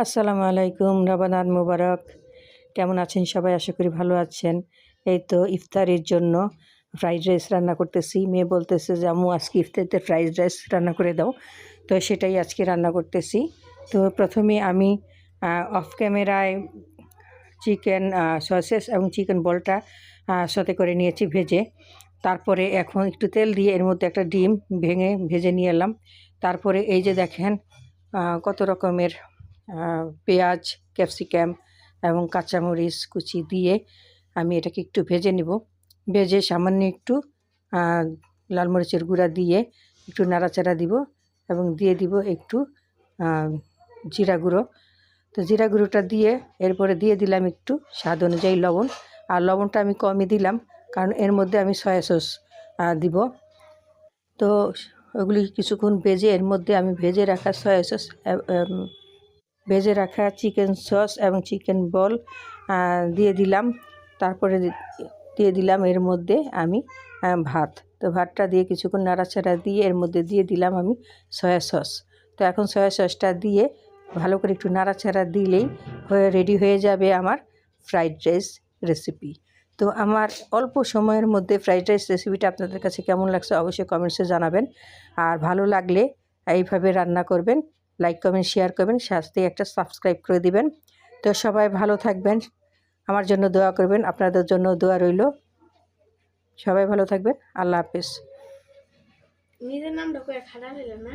আসসালামু আলাইকুম, রমাদান মুবারক। কেমন আছেন সবাই? আশা করি ভালো আছেন। এই তো ইফতারের জন্য ফ্রাইড রাইস রান্না করতেছি। মেয়ে বলতেছে যে আম্মু আজকে ইফতারিতে ফ্রাইড রাইস রান্না করে দাও, তো সেটাই আজকে রান্না করতেছি। তো প্রথমে আমি অফ ক্যামেরায় চিকেন সসেস এবং চিকেন বলটা সাথে করে নিয়েছি ভেজে। তারপরে এখন একটু তেল দিয়ে এর মধ্যে একটা ডিম ভেঙে ভেজে নিয়ে এলাম। তারপরে এই যে দেখেন কত রকমের পেঁয়াজ, ক্যাপসিকাম এবং কাঁচামরিচ কুচি দিয়ে আমি এটাকে একটু ভেজে নেব। ভেজে সামান্য একটু লাল মরিচের গুঁড়া দিয়ে একটু নাড়াচাড়া দিব এবং দিয়ে দিব একটু জিরা গুঁড়ো। তো জিরা গুঁড়োটা দিয়ে এরপরে দিয়ে দিলাম একটু স্বাদ অনুযায়ী লবণ। আর লবণটা আমি কমই দিলাম, কারণ এর মধ্যে আমি সয়া সস দিব। তো ওগুলি কিছুক্ষণ ভেজে এর মধ্যে আমি ভেজে রাখা সয়া সস, ভেজে রাখা চিকেন সস এবং চিকেন বল দিয়ে দিলাম। তারপরে দিয়ে দিলাম এর মধ্যে আমি ভাত। তো ভাতটা দিয়ে কিছুক্ষণ নাড়াচাড়া দিয়ে এর মধ্যে দিয়ে দিলাম আমি সয়া সস। তো এখন সয়া সসটা দিয়ে ভালো করে একটু নাড়াচাড়া দিলেই রেডি হয়ে যাবে আমার ফ্রাইড রাইস রেসিপি। তো আমার অল্প সময়ের মধ্যে ফ্রাইড রাইস রেসিপিটা আপনাদের কাছে কেমন লাগছে অবশ্যই কমেন্টসে জানাবেন। আর ভালো লাগলে এইভাবে রান্না করবেন, লাইক কমেন্ট শেয়ার করবেন, সাথে একটা সাবস্ক্রাইব করে দিবেন। তো সবাই ভালো থাকবেন, আমার জন্য দোয়া করবেন, আপনাদের জন্য দোয়া রইল। সবাই ভালো থাকবেন, আল্লাহ হাফেজ। নিজের নামটা করে খারাপ হলো না।